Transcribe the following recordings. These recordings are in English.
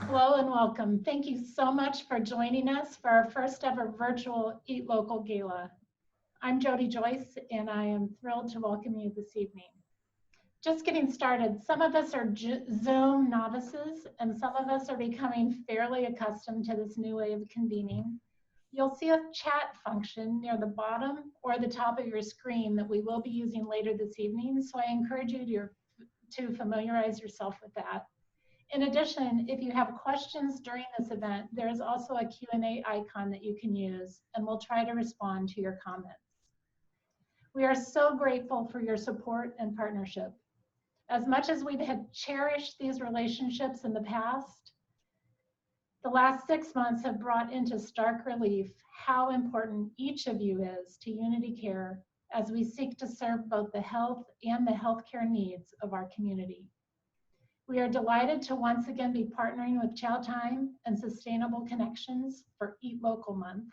Hello and welcome. Thank you so much for joining us for our first ever virtual Eat Local Gala. I'm Jodi Joyce and I am thrilled to welcome you this evening. Just getting started, some of us are Zoom novices and some of us are becoming fairly accustomed to this new way of convening. You'll see a chat function near the bottom or the top of your screen that we will be using later this evening, so I encourage you to familiarize yourself with that. In addition, if you have questions during this event, there is also a Q&A icon that you can use, and we'll try to respond to your comments. We are so grateful for your support and partnership. As much as we've had cherished these relationships in the past, the last 6 months have brought into stark relief how important each of you is to Unity Care as we seek to serve both the health and the healthcare needs of our community. We are delighted to once again be partnering with Ciao Thyme and Sustainable Connections for Eat Local Month.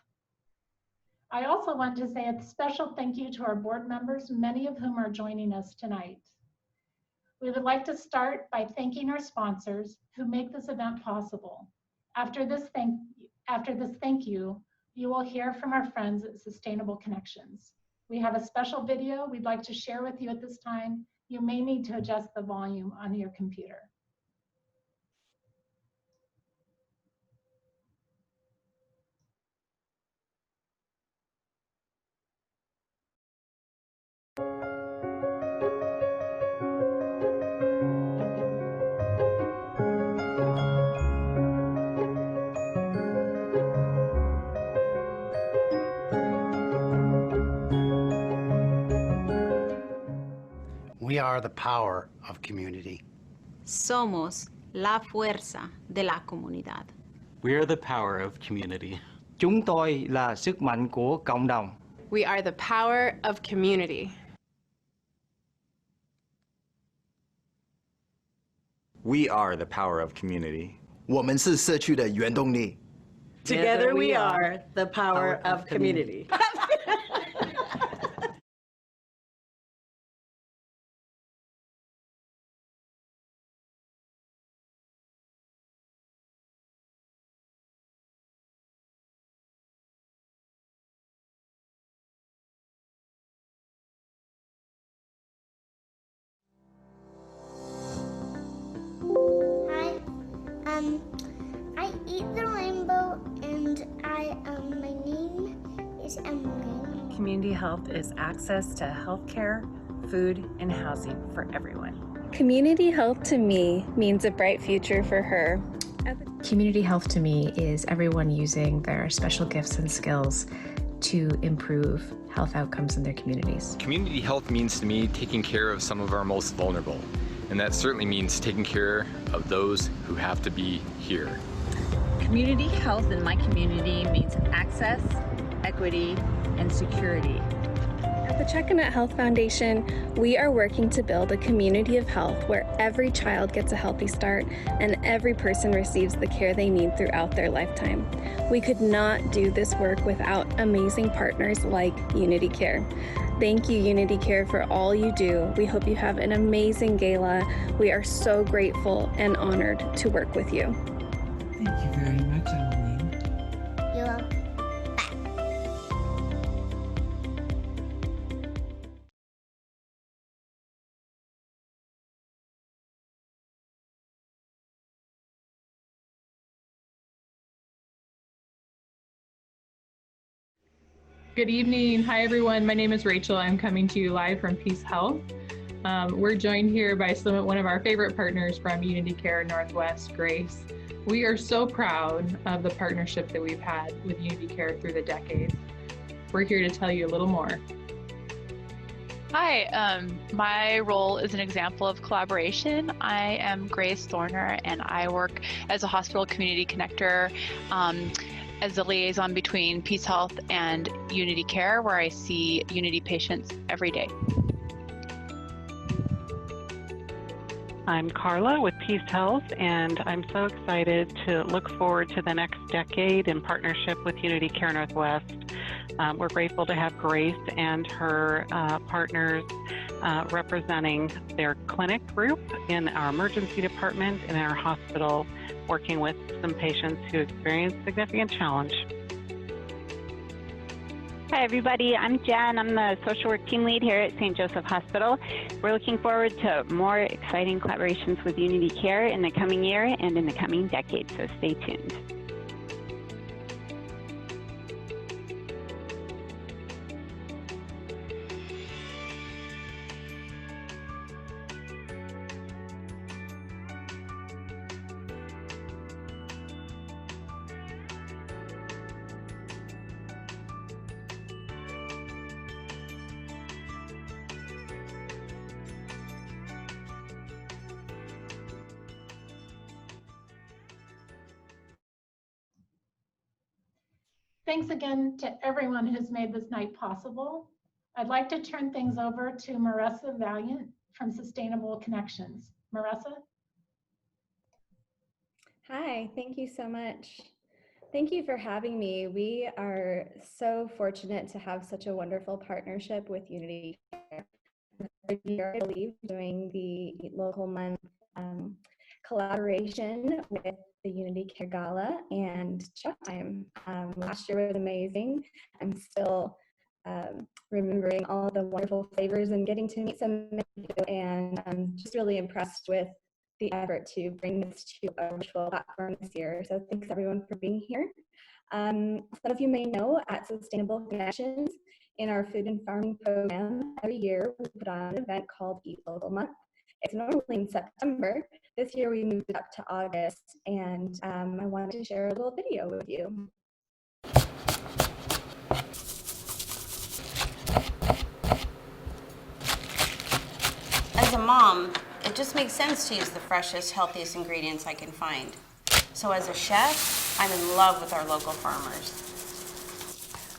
I also want to say a special thank you to our board members, many of whom are joining us tonight. We would like to start by thanking our sponsors who make this event possible. After this thank you, you will hear from our friends at Sustainable Connections. We have a special video we'd like to share with you at this time. You may need to adjust the volume on your computer. We are the power of community. Somos la fuerza de la comunidad. We are the power of community. Chúng tôi là sức mạnh của cộng đồng. We are the power of community. We are the power of community. 我们是社区的原动力。 Together we are the power of community. I eat the rainbow, and my name is Emily. Community health is access to health care, food, and housing for everyone. Community health to me means a bright future for her. Community health to me is everyone using their special gifts and skills to improve health outcomes in their communities. Community health means to me taking care of some of our most vulnerable. And that certainly means taking care of those who have to be here. Community health in my community means access, equity, and security. At the Check-In-It Health Foundation, we are working to build a community of health where every child gets a healthy start and every person receives the care they need throughout their lifetime. We could not do this work without amazing partners like Unity Care. Thank you, Unity Care, for all you do. We hope you have an amazing gala. We are so grateful and honored to work with you. Thank you very much, Emily. You're welcome. Good evening. Hi, everyone. My name is Rachel. I'm coming to you live from Peace Health. We're joined here by one of our favorite partners from Unity Care Northwest, Grace. We are so proud of the partnership that we've had with Unity Care through the decades. We're here to tell you a little more. Hi, my role is an example of collaboration. I am Grace Thorner, and I work as a hospital community connector as the liaison between Peace Health and Unity Care, where I see Unity patients every day. I'm Carla with Peace Health, and I'm so excited to look forward to the next decade in partnership with Unity Care Northwest. We're grateful to have Grace and her partners representing their clinic group in our emergency department in our hospital, working with some patients who experience significant challenge. Hi everybody, I'm Jen. I'm the social work team lead here at St. Joseph Hospital. We're looking forward to more exciting collaborations with Unity Care in the coming year and in the coming decade, so stay tuned. Thanks again to everyone who's made this night possible. I'd like to turn things over to Marissa Valiant from Sustainable Connections. Marissa? Hi, thank you so much. Thank you for having me. We are so fortunate to have such a wonderful partnership with Unity Care. I believe doing the Eat Local Month collaboration with the Unity Care Gala and Ciao Thyme. Last year was amazing. I'm still remembering all the wonderful flavors and getting to meet some of you, and I'm just really impressed with the effort to bring this to a virtual platform this year. So thanks everyone for being here. Some of you may know at Sustainable Connections, in our food and farming program, every year we put on an event called Eat Local Month. It's normally in September. This year we moved it up to August, and I wanted to share a little video with you. As a mom, it just makes sense to use the freshest, healthiest ingredients I can find. So as a chef, I'm in love with our local farmers.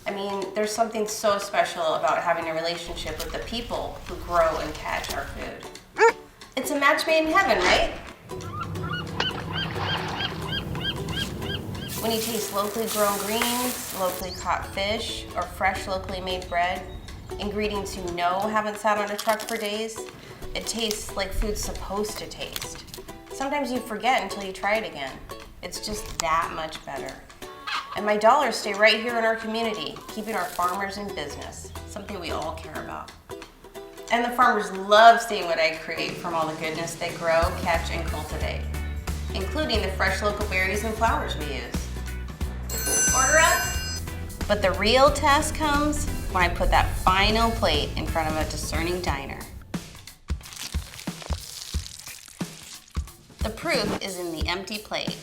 I mean, there's something so special about having a relationship with the people who grow and catch our food. It's a match made in heaven, right? When you taste locally grown greens, locally caught fish, or fresh locally made bread, ingredients you know haven't sat on a truck for days, it tastes like food's supposed to taste. Sometimes you forget until you try it again. It's just that much better. And my dollars stay right here in our community, keeping our farmers in business, something we all care about. And the farmers love seeing what I create from all the goodness they grow, catch, and cultivate, including the fresh local berries and flowers we use. Order up! But the real test comes when I put that final plate in front of a discerning diner. The proof is in the empty plate.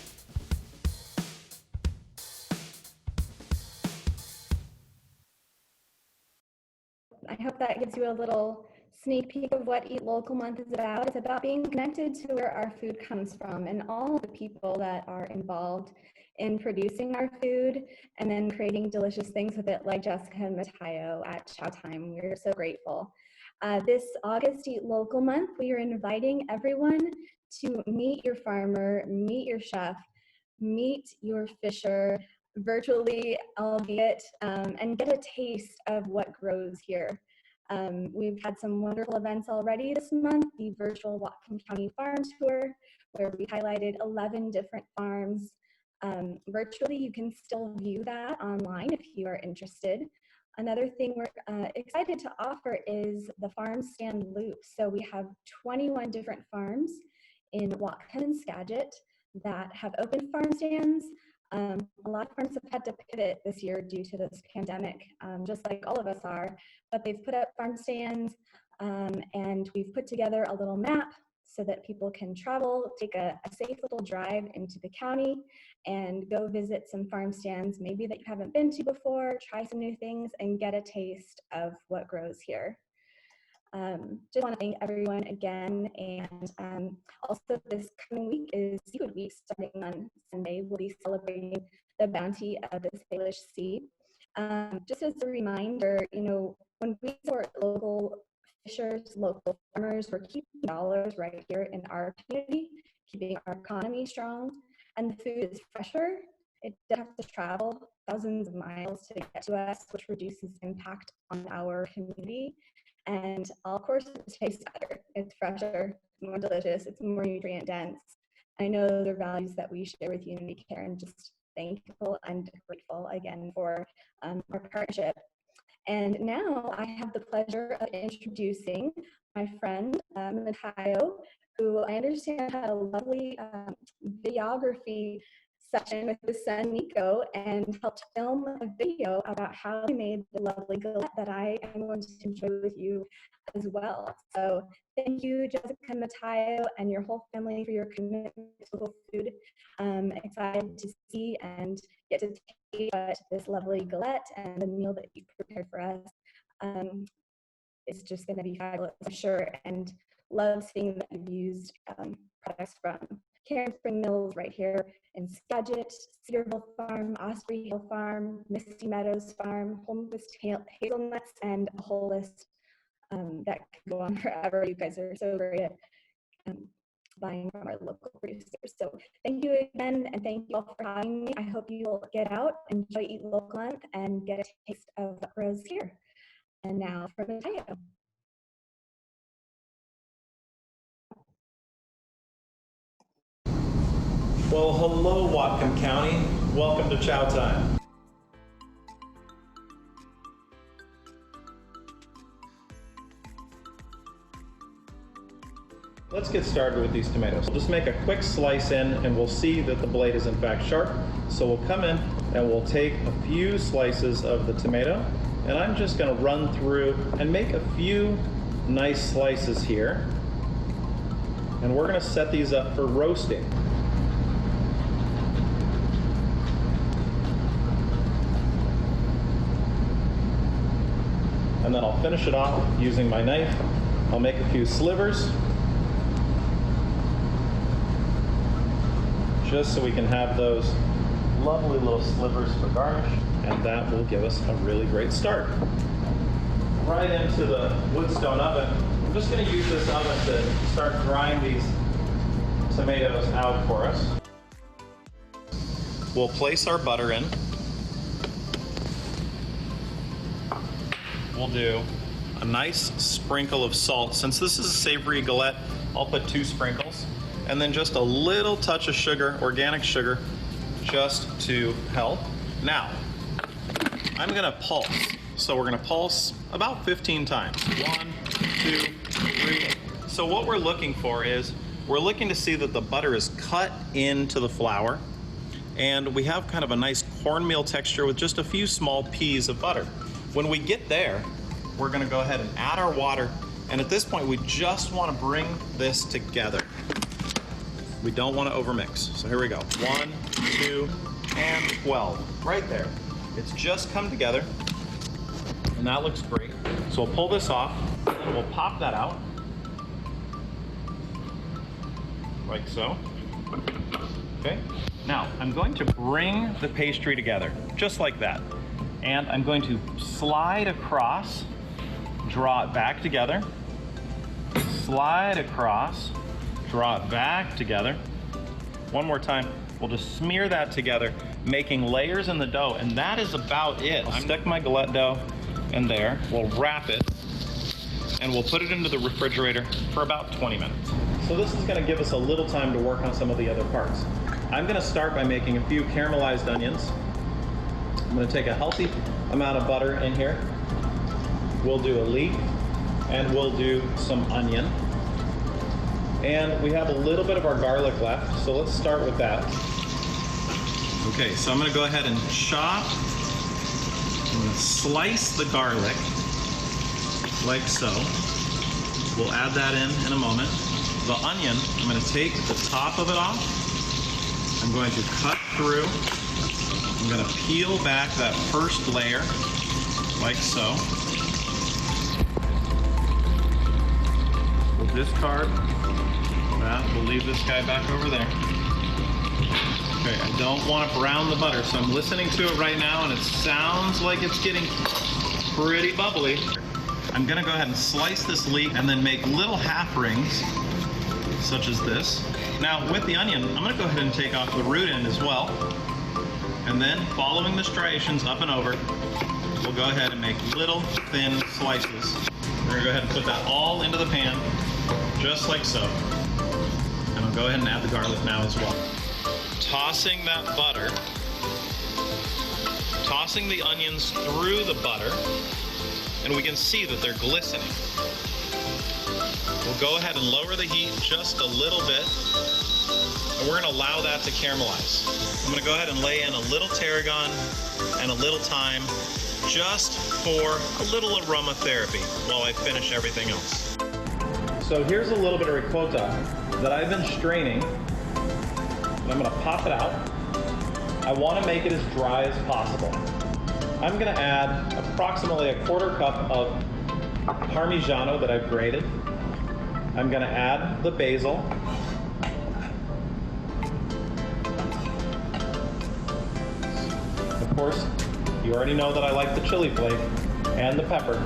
I hope that gives you a little sneak peek of what Eat Local Month is about. It's about being connected to where our food comes from and all the people that are involved in producing our food and then creating delicious things with it, like Jessica and Mataio at Ciao Thyme. We're so grateful. This August Eat Local Month, we are inviting everyone to meet your farmer, meet your chef, meet your fisher, virtually albeit, and get a taste of what grows here. We've had some wonderful events already this month, the virtual Whatcom County Farm Tour, where we highlighted 11 different farms. Virtually, you can still view that online if you are interested. Another thing we're excited to offer is the Farm Stand Loop. So we have 21 different farms in Whatcom and Skagit that have open farm stands. A lot of farms have had to pivot this year due to this pandemic, just like all of us are, but they've put up farm stands and we've put together a little map so that people can travel, take a safe little drive into the county and go visit some farm stands maybe that you haven't been to before, try some new things and get a taste of what grows here. Just want to thank everyone again, and also this coming week is Seafood Week. Starting on Sunday, we'll be celebrating the bounty of the Salish Sea. Just as a reminder, you know, when we support local fishers, local farmers, we're keeping dollars right here in our community, keeping our economy strong, and the food is fresher. It doesn't have to travel thousands of miles to get to us, which reduces impact on our community. And of course, it tastes better. It's fresher, more delicious, it's more nutrient dense. I know those are values that we share with Unity Care, and just thankful and grateful again for our partnership. And now I have the pleasure of introducing my friend Mataio, who I understand had a lovely videography session with his son Nico and helped film a video about how he made the lovely galette that I am going to enjoy with you as well. So thank you, Jessica Mataio, and your whole family for your commitment to local food. Excited to see and get to taste this lovely galette and the meal that you prepared for us. It's just going to be fabulous, I'm sure, and love seeing that you've used products from Cairn Spring Mills right here in Skagit, Cedarville Farm, Osprey Hill Farm, Misty Meadows Farm, Holmquist Hazelnuts, and a whole list that could go on forever. You guys are so great at buying from our local producers. So thank you again, and thank you all for having me. I hope you will get out, enjoy Eat Local Month, and get a taste of what grows here. And now for Mataio. Well, hello, Whatcom County. Welcome to Ciao Thyme. Let's get started with these tomatoes. We'll just make a quick slice in, and we'll see that the blade is in fact sharp. So we'll come in and we'll take a few slices of the tomato, and I'm just going to run through and make a few nice slices here. And we're going to set these up for roasting. And then I'll finish it off using my knife. I'll make a few slivers, just so we can have those lovely little slivers for garnish, and that will give us a really great start. Right into the woodstone oven. I'm just going to use this oven to start drying these tomatoes out for us. We'll place our butter in. We'll do a nice sprinkle of salt. Since this is a savory galette, I'll put 2 sprinkles. And then just a little touch of sugar, organic sugar, just to help. Now, I'm gonna pulse. So we're gonna pulse about 15 times. 1, 2, 3. So what we're looking for is, we're looking to see that the butter is cut into the flour, and we have kind of a nice cornmeal texture with just a few small peas of butter. When we get there, we're gonna go ahead and add our water, and at this point we just wanna bring this together. We don't wanna overmix. So here we go. 1, 2, and 12. Right there. It's just come together, and that looks great. So we'll pull this off, and we'll pop that out, like so. Okay? Now, I'm going to bring the pastry together, just like that. And I'm going to slide across, draw it back together, slide across, draw it back together. One more time, we'll just smear that together, making layers in the dough, and that is about it. I'll stick my galette dough in there, we'll wrap it, and we'll put it into the refrigerator for about 20 minutes. So this is gonna give us a little time to work on some of the other parts. I'm gonna start by making a few caramelized onions. I'm gonna take a healthy amount of butter in here. We'll do a leek, and we'll do some onion. And we have a little bit of our garlic left, so let's start with that. Okay, so I'm gonna go ahead and chop. I'm gonna slice the garlic, like so. We'll add that in a moment. The onion, I'm gonna take the top of it off. I'm going to cut through. I'm gonna peel back that first layer, like so. We'll discard that. We'll leave this guy back over there. Okay, I don't want to brown the butter, so I'm listening to it right now, and it sounds like it's getting pretty bubbly. I'm gonna go ahead and slice this leek and then make little half rings, such as this. Now, with the onion, I'm gonna go ahead and take off the root end as well. And then, following the striations up and over, we'll go ahead and make little thin slices. We're gonna go ahead and put that all into the pan, just like so. And I'll go ahead and add the garlic now as well. Tossing that butter, tossing the onions through the butter, and we can see that they're glistening. We'll go ahead and lower the heat just a little bit, and we're gonna allow that to caramelize. I'm gonna go ahead and lay in a little tarragon and a little thyme, just for a little aromatherapy while I finish everything else. So here's a little bit of ricotta that I've been straining. I'm gonna pop it out. I wanna make it as dry as possible. I'm gonna add approximately a quarter cup of Parmigiano that I've grated. I'm gonna add the basil. Of course, you already know that I like the chili flake and the pepper.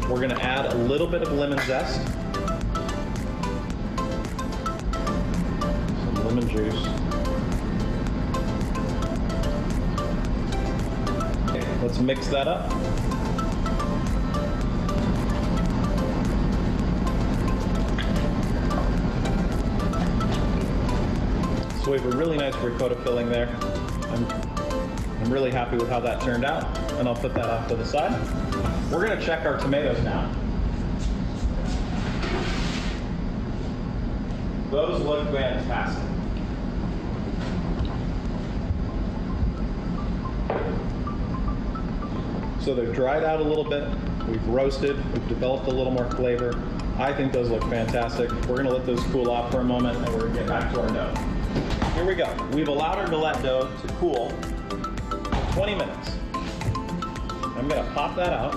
We're gonna add a little bit of lemon zest. Some lemon juice. Okay, let's mix that up. So we have a really nice ricotta filling there. I'm really happy with how that turned out, and I'll put that off to the side. We're gonna check our tomatoes now. Those look fantastic. So they're dried out a little bit, we've roasted, we've developed a little more flavor. I think those look fantastic. We're gonna let those cool off for a moment, and we're gonna get back to our dough. Here we go. We've allowed our galette dough to cool 20 minutes. I'm gonna pop that out.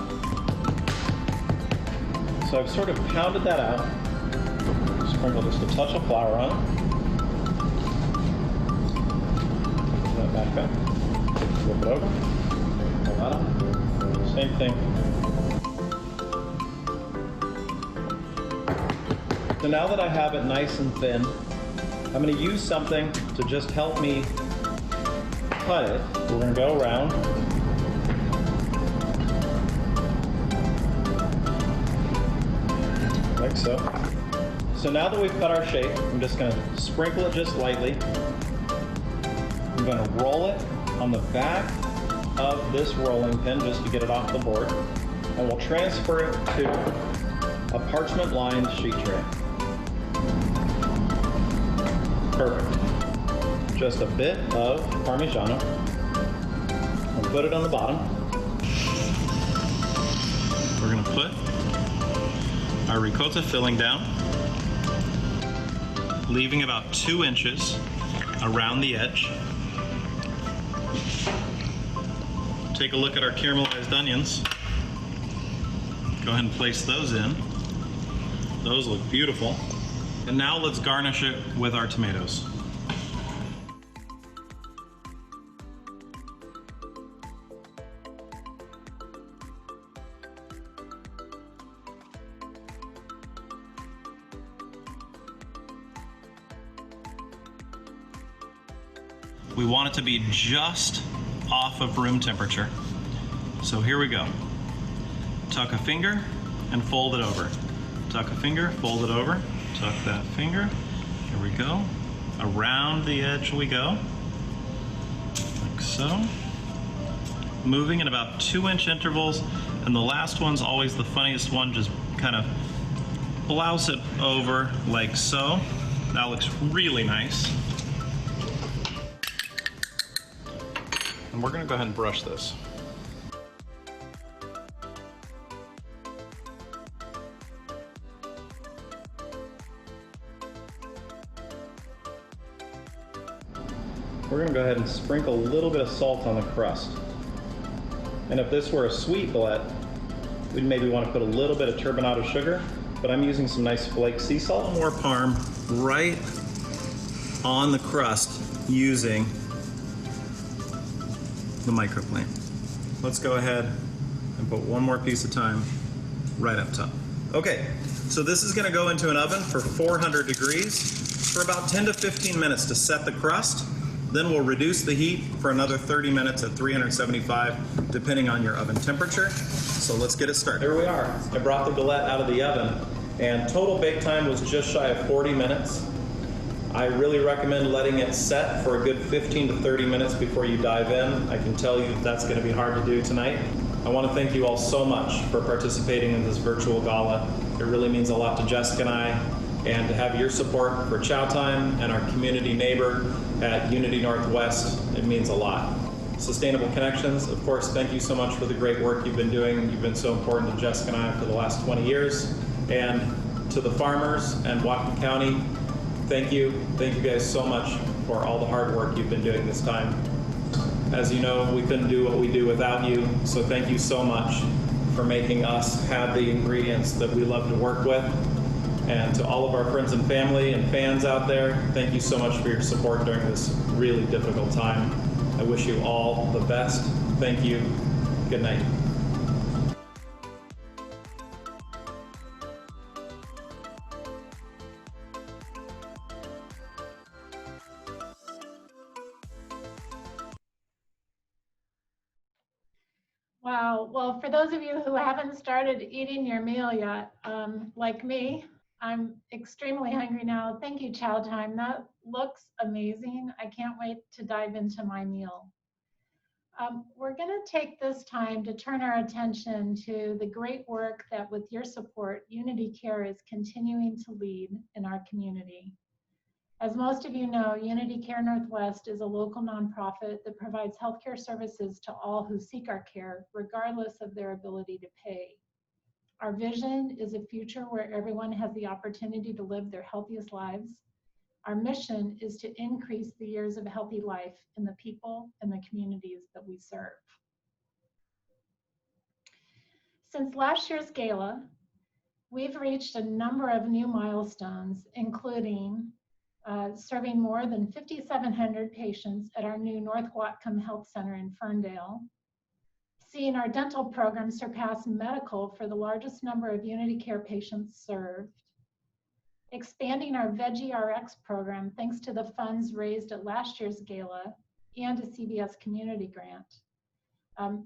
So I've sort of pounded that out. Sprinkle just a touch of flour on it. Put that back up. Flip it over. Pull that up. Same thing. So now that I have it nice and thin, I'm going to use something to just help me cut it. We're going to go around. Like so. So now that we've cut our shape, I'm just going to sprinkle it just lightly. I'm going to roll it on the back of this rolling pin just to get it off the board. And we'll transfer it to a parchment-lined sheet tray. Perfect. Just a bit of Parmigiano. We'll put it on the bottom. We're going to put our ricotta filling down, leaving about 2 inches around the edge. Take a look at our caramelized onions. Go ahead and place those in. Those look beautiful. And now let's garnish it with our tomatoes. We want it to be just off of room temperature. So here we go. Tuck a finger and fold it over. Tuck a finger, fold it over. Tuck that finger. Here we go. Around the edge we go. Like so. Moving in about 2-inch intervals. And the last one's always the funniest one. Just kind of blouse it over like so. That looks really nice. And we're going to go ahead and brush this. We're going to go ahead and sprinkle a little bit of salt on the crust. And if this were a sweet galette, we'd maybe want to put a little bit of turbinado sugar, but I'm using some nice flake sea salt and more parm right on the crust using the microplane. Let's go ahead and put one more piece of thyme right up top. Okay, so this is going to go into an oven for 400 degrees for about 10 to 15 minutes to set the crust. Then we'll reduce the heat for another 30 minutes at 375, depending on your oven temperature. So let's get it started. Here we are. I brought the galette out of the oven, and total bake time was just shy of 40 minutes. I really recommend letting it set for a good 15 to 30 minutes before you dive in. I can tell you that's going to be hard to do tonight. I want to thank you all so much for participating in this virtual gala. It really means a lot to Jessica and I, and to have your support for Ciao Thyme and our community neighbor at Unity Northwest, it means a lot. Sustainable Connections, of course, thank you so much for the great work you've been doing. You've been so important to Jessica and I for the last 20 years. And to the farmers and Whatcom County, thank you. Thank you guys so much for all the hard work you've been doing this time. As you know, we couldn't do what we do without you, so thank you so much for making us have the ingredients that we love to work with. And to all of our friends and family and fans out there, thank you so much for your support during this really difficult time. I wish you all the best. Thank you. Good night. Wow. Well, for those of you who haven't started eating your meal yet, like me, I'm extremely hungry now. Thank you, Ciao Thyme. That looks amazing. I can't wait to dive into my meal. We're going to take this time to turn our attention to the great work that, with your support, Unity Care is continuing to lead in our community. As most of you know, Unity Care Northwest is a local nonprofit that provides healthcare services to all who seek our care, regardless of their ability to pay. Our vision is a future where everyone has the opportunity to live their healthiest lives. Our mission is to increase the years of healthy life in the people and the communities that we serve. Since last year's gala, we've reached a number of new milestones, including serving more than 5,700 patients at our new North Whatcom Health Center in Ferndale, seeing our dental program surpass medical for the largest number of Unity Care patients served, expanding our Veggie RX program thanks to the funds raised at last year's gala and a CBS community grant.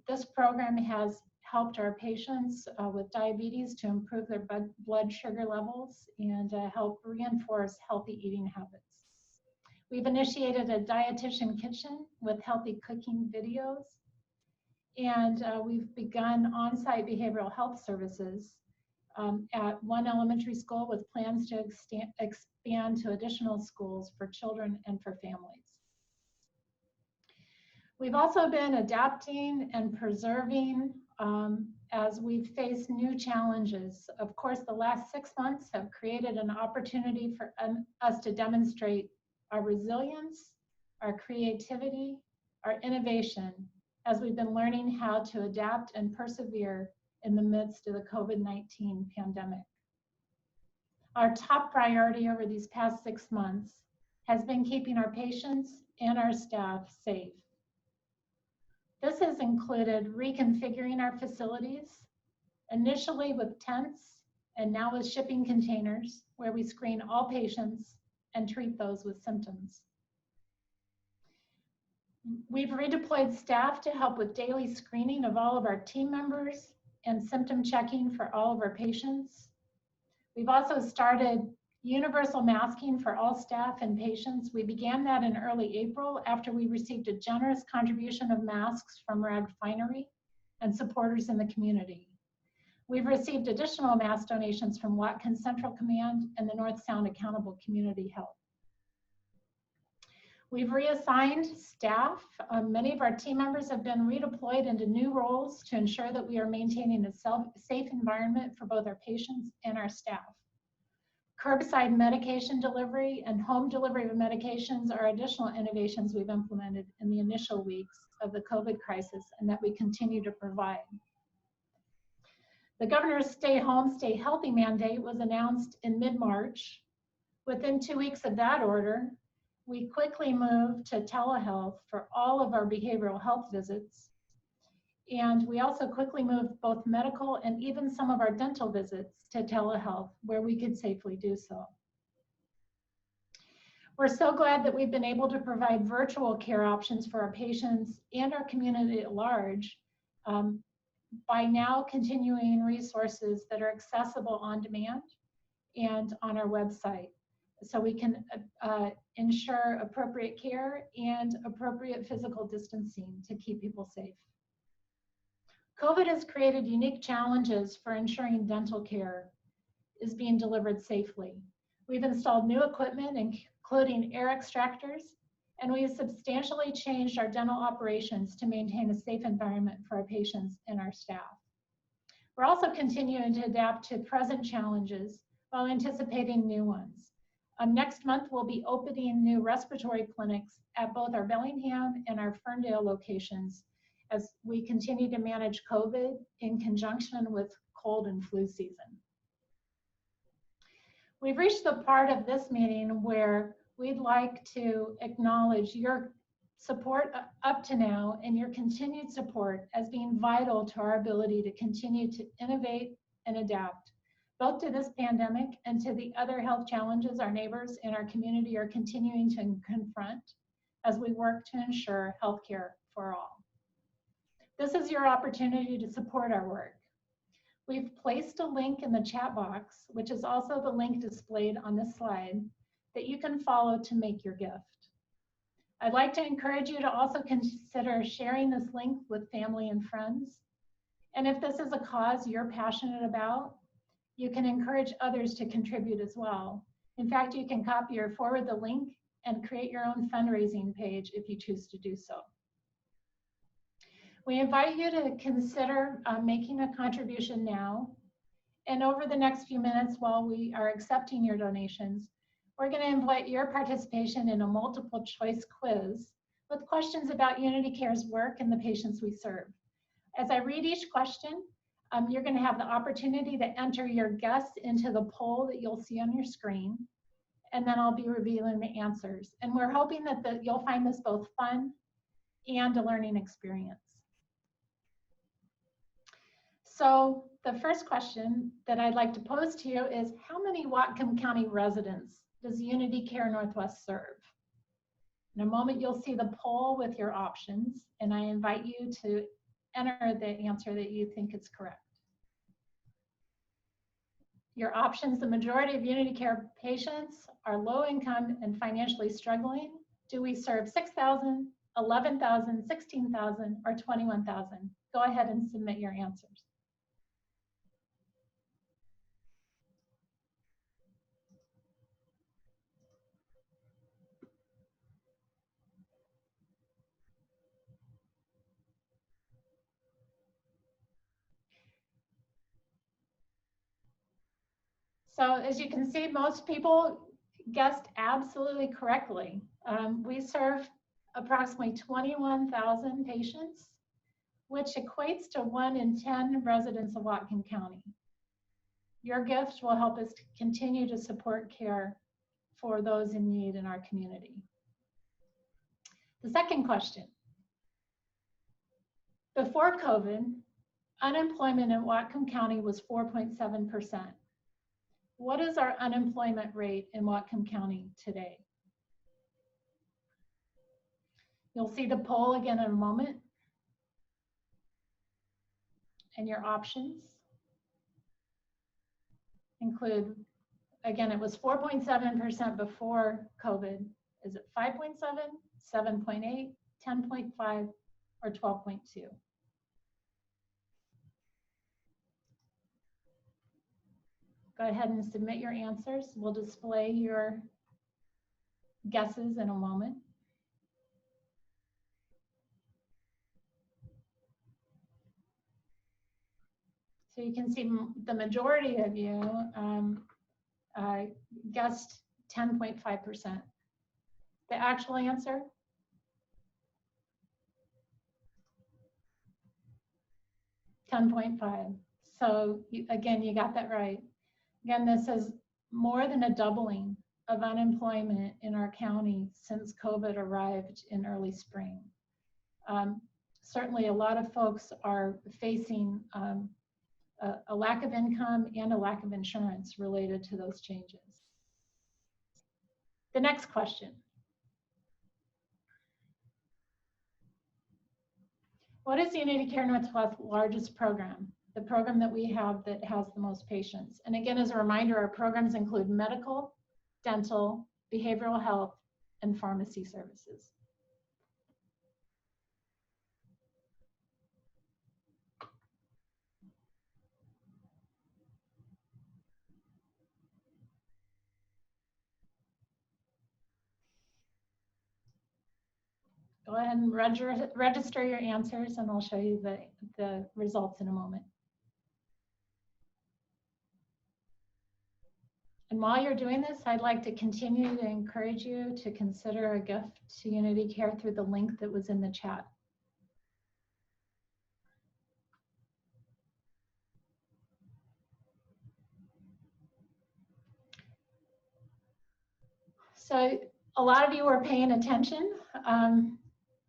This program has helped our patients with diabetes to improve their blood sugar levels and help reinforce healthy eating habits. We've initiated a dietitian kitchen with healthy cooking videos, and we've begun on-site behavioral health services at one elementary school with plans to expand to additional schools for children and for families. We've also been adapting and preserving as we've faced new challenges. Of course, the last 6 months have created an opportunity for us to demonstrate our resilience, our creativity, our innovation, as we've been learning how to adapt and persevere in the midst of the COVID-19 pandemic. Our top priority over these past 6 months has been keeping our patients and our staff safe. This has included reconfiguring our facilities, initially with tents and now with shipping containers, where we screen all patients and treat those with symptoms. We've redeployed staff to help with daily screening of all of our team members and symptom checking for all of our patients. We've also started universal masking for all staff and patients. We began that in early April after we received a generous contribution of masks from Rag Finery and supporters in the community. We've received additional mask donations from Whatcom Central Command and the North Sound Accountable Community Health. We've reassigned staff. Many of our team members have been redeployed into new roles to ensure that we are maintaining a safe environment for both our patients and our staff. Curbside medication delivery and home delivery of medications are additional innovations we've implemented in the initial weeks of the COVID crisis and that we continue to provide. The governor's stay home, stay healthy mandate was announced in mid-March. Within 2 weeks of that order, we quickly moved to telehealth for all of our behavioral health visits. And we also quickly moved both medical and even some of our dental visits to telehealth where we could safely do so. We're so glad that we've been able to provide virtual care options for our patients and our community at large by now continuing resources that are accessible on demand and on our website, so we can ensure appropriate care and appropriate physical distancing to keep people safe. COVID has created unique challenges for ensuring dental care is being delivered safely. We've installed new equipment, including air extractors, and we have substantially changed our dental operations to maintain a safe environment for our patients and our staff. We're also continuing to adapt to present challenges while anticipating new ones. Next month, we'll be opening new respiratory clinics at both our Bellingham and our Ferndale locations as we continue to manage COVID in conjunction with cold and flu season. We've reached the part of this meeting where we'd like to acknowledge your support up to now and your continued support as being vital to our ability to continue to innovate and adapt, both to this pandemic and to the other health challenges our neighbors and our community are continuing to confront as we work to ensure healthcare for all. This is your opportunity to support our work. We've placed a link in the chat box, which is also the link displayed on this slide, that you can follow to make your gift. I'd like to encourage you to also consider sharing this link with family and friends. And if this is a cause you're passionate about, you can encourage others to contribute as well. In fact, you can copy or forward the link and create your own fundraising page if you choose to do so. We invite you to consider making a contribution now. And over the next few minutes while we are accepting your donations, we're going to invite your participation in a multiple choice quiz with questions about Unity Care's work and the patients we serve. As I read each question, you're going to have the opportunity to enter your guess into the poll that you'll see on your screen, and then I'll be revealing the answers. And we're hoping that you'll find this both fun and a learning experience. So the first question that I'd like to pose to you is, how many Whatcom County residents does Unity Care Northwest serve? In a moment, you'll see the poll with your options, and I invite you to enter the answer that you think is correct. Your options: the majority of Unity Care patients are low income and financially struggling. Do we serve 6,000, 11,000, 16,000, or 21,000? Go ahead and submit your answers. So as you can see, most people guessed absolutely correctly. We serve approximately 21,000 patients, which equates to 1 in 10 residents of Whatcom County. Your gift will help us to continue to support care for those in need in our community. The second question: before COVID, unemployment in Whatcom County was 4.7%. What is our unemployment rate in Whatcom County today? You'll see the poll again in a moment, and your options include, again, it was 4.7% before COVID. Is it 5.7, 7.8, 10.5, or 12.2? Go ahead and submit your answers. We'll display your guesses in a moment. So you can see the majority of you guessed 10.5%. The actual answer? $10.5. So again, you got that right. Again, this is more than a doubling of unemployment in our county since COVID arrived in early spring. Certainly a lot of folks are facing a lack of income and a lack of insurance related to those changes. The next question. What is Unity Care Northwest's largest program? The program that we have that has the most patients. And again, as a reminder, our programs include medical, dental, behavioral health, and pharmacy services. Go ahead and register your answers, and I'll show you the results in a moment. And while you're doing this, I'd like to continue to encourage you to consider a gift to Unity Care through the link that was in the chat. So a lot of you were paying attention.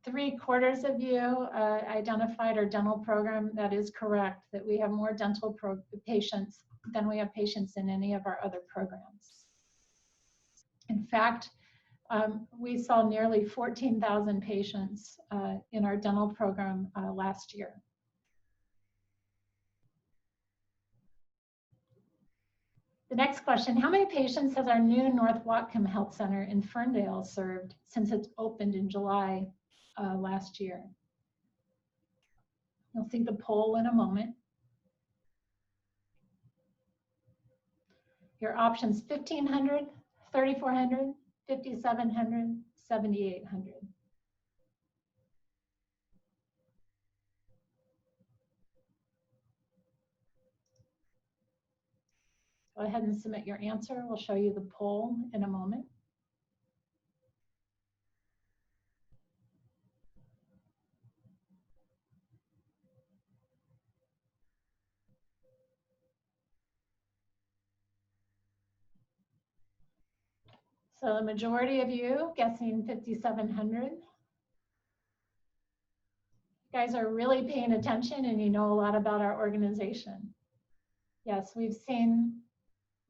3/4 of you identified our dental program. That is correct, that we have more dental patients than we have patients in any of our other programs. In fact, we saw nearly 14,000 patients in our dental program last year. The next question, how many patients has our new North Whatcom Health Center in Ferndale served since it's opened in July last year? You'll see the poll in a moment. Your options 1,500, 3,400, 5,700, 7,800. Go ahead and submit your answer. We'll show you the poll in a moment. So the majority of you guessing 5,700. You guys are really paying attention and you know a lot about our organization. Yes, we've seen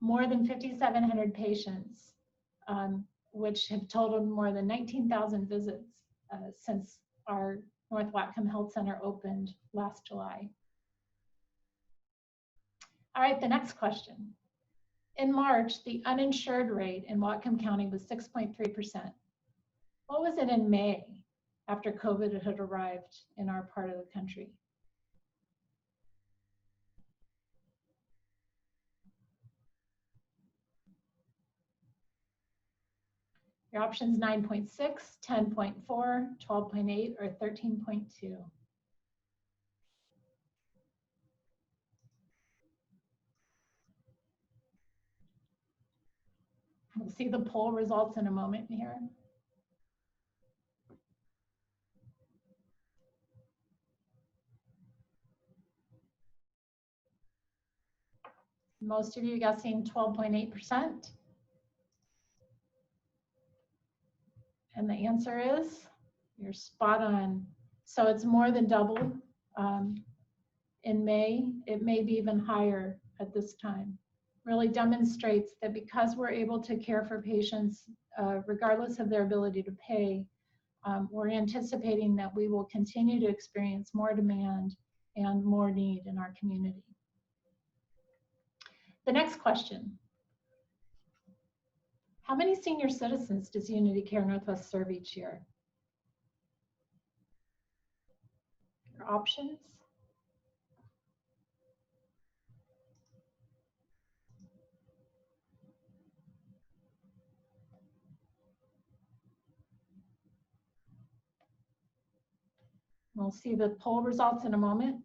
more than 5,700 patients, which have totaled more than 19,000 visits since our North Whatcom Health Center opened last July. All right, the next question. In March, the uninsured rate in Whatcom County was 6.3%. What was it in May after COVID had arrived in our part of the country? Your options 9.6, 10.4, 12.8, or 13.2. We'll see the poll results in a moment here. Most of you guessing 12.8%. And the answer is, you're spot on. So it's more than double in May. It may be even higher at this time. Really demonstrates that because we're able to care for patients regardless of their ability to pay, we're anticipating that we will continue to experience more demand and more need in our community. The next question. How many senior citizens does Unity Care Northwest serve each year? Your options. We'll see the poll results in a moment.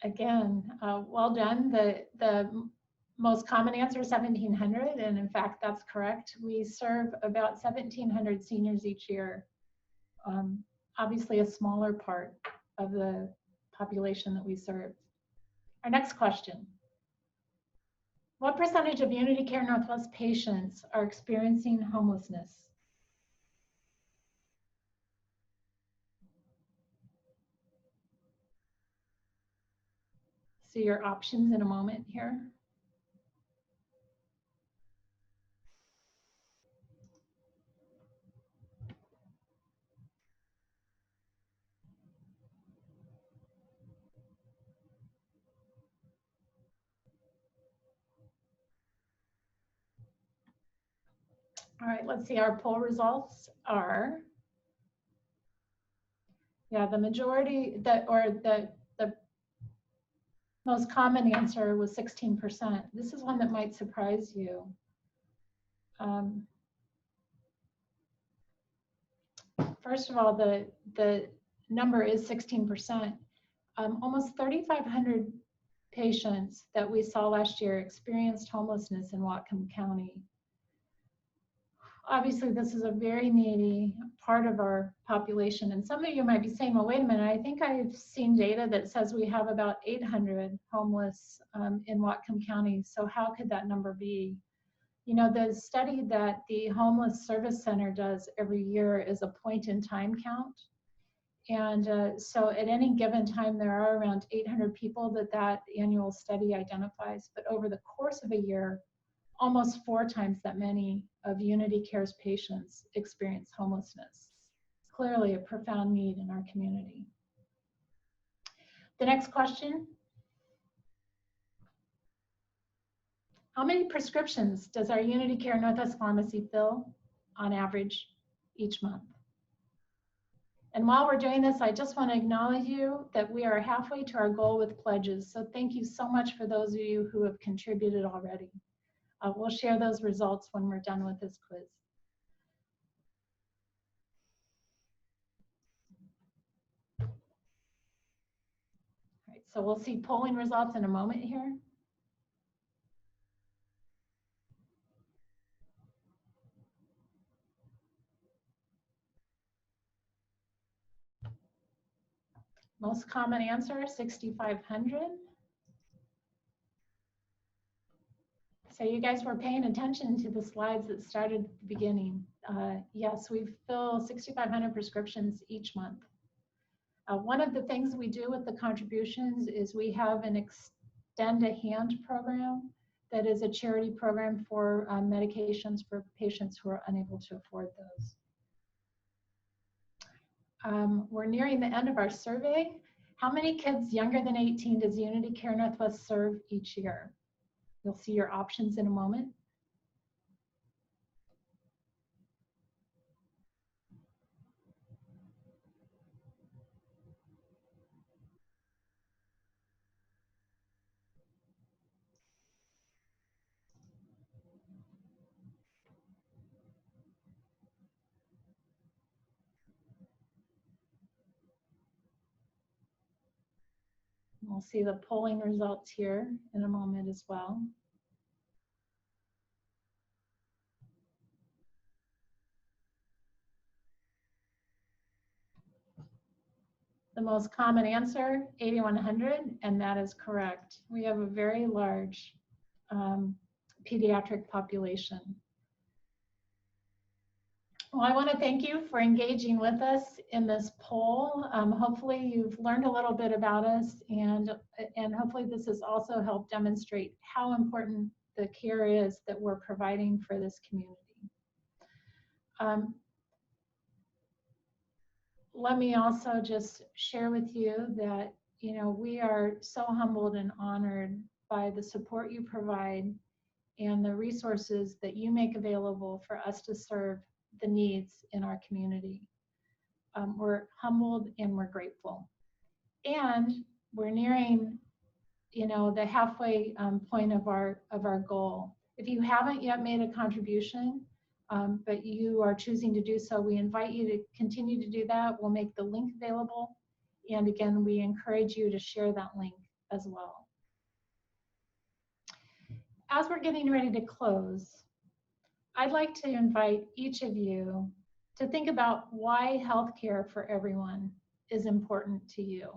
Again, well done. The most common answer is 1,700, and in fact, that's correct. We serve about 1,700 seniors each year. Obviously, a smaller part of the population that we serve. Our next question. What percentage of Unity Care Northwest patients are experiencing homelessness? see your options in a moment here. All right, let's see, our poll results are, yeah, the majority, the most common answer was 16%. This is one that might surprise you. First of all, the number is 16%. Almost 3,500 patients that we saw last year experienced homelessness in Whatcom County. Obviously, this is a very needy part of our population. And some of you might be saying, well, wait a minute, I think I've seen data that says we have about 800 homeless in Whatcom County. So how could that number be? You know, the study that the Homeless Service Center does every year is a point-in-time count. And so at any given time, there are around 800 people that annual study identifies. But over the course of a year, almost 4 times that many of Unity Care's patients experience homelessness. Clearly a profound need in our community. The next question. How many prescriptions does our Unity Care Northwest Pharmacy fill on average each month? And while we're doing this, I just want to acknowledge you that we are halfway to our goal with pledges. So thank you so much for those of you who have contributed already. We'll share those results when we're done with this quiz. All right, so we'll see polling results in a moment here. Most common answer, 6,500. So you guys were paying attention to the slides that started at the beginning. Yes, we fill 6,500 prescriptions each month. One of the things we do with the contributions is we have an Extend a Hand program that is a charity program for medications for patients who are unable to afford those. We're nearing the end of our survey. How many kids younger than 18 does Unity Care Northwest serve each year? You'll see your options in a moment. We'll see the polling results here in a moment as well. The most common answer, 8,100, and that is correct. We have a very large pediatric population. Well, I want to thank you for engaging with us in this poll. Hopefully you've learned a little bit about us, and hopefully this has also helped demonstrate how important the care is that we're providing for this community. Let me also just share with you that, you know, we are so humbled and honored by the support you provide and the resources that you make available for us to serve the needs in our community. We're humbled and we're grateful. And we're nearing, you know, the halfway point of our goal. If you haven't yet made a contribution, but you are choosing to do so, we invite you to continue to do that. We'll make the link available. And again, we encourage you to share that link as well. As we're getting ready to close, I'd like to invite each of you to think about why healthcare for everyone is important to you.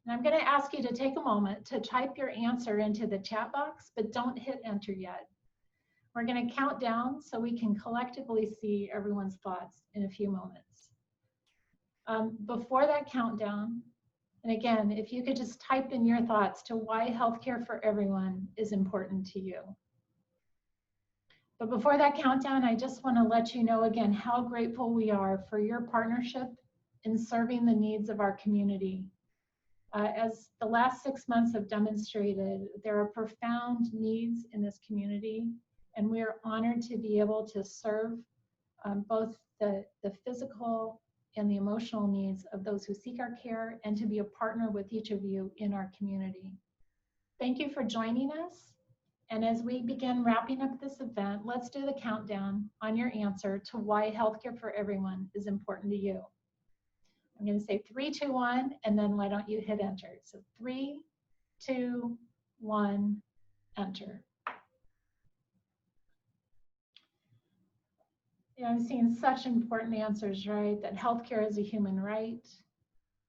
And I'm going to ask you to take a moment to type your answer into the chat box, but don't hit enter yet. We're going to count down so we can collectively see everyone's thoughts in a few moments. Before that countdown, And again, if you could just type in your thoughts to why healthcare for everyone is important to you. But before that countdown, I just want to let you know again how grateful we are for your partnership in serving the needs of our community. As the last 6 months have demonstrated, there are profound needs in this community, and we are honored to be able to serve both the physical and the emotional needs of those who seek our care, and to be a partner with each of you in our community. Thank you for joining us. And as we begin wrapping up this event, let's do the countdown on your answer to why healthcare for everyone is important to you. I'm going to say 3, 2, 1, and then why don't you hit enter? So 3, 2, 1, enter. Yeah, I'm seeing such important answers, right? That healthcare is a human right.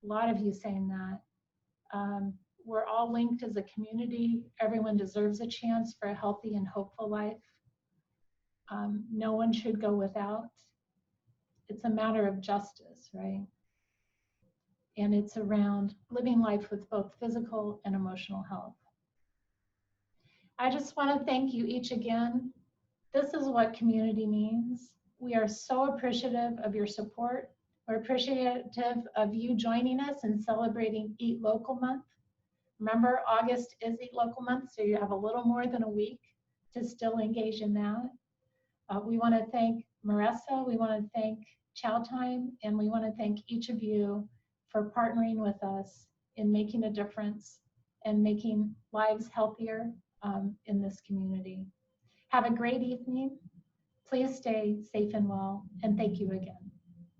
A lot of you saying that. We're all linked as a community. Everyone deserves a chance for a healthy and hopeful life. No one should go without. It's a matter of justice, right? And it's around living life with both physical and emotional health. I just want to thank you each again. This is what community means. We are so appreciative of your support. We're appreciative of you joining us in celebrating Eat Local Month. Remember, August is Eat Local Month, so you have a little more than a week to still engage in that. We want to thank Marissa, we want to thank Ciao Thyme, and we want to thank each of you for partnering with us in making a difference and making lives healthier in this community. Have a great evening. Please stay safe and well, and thank you again.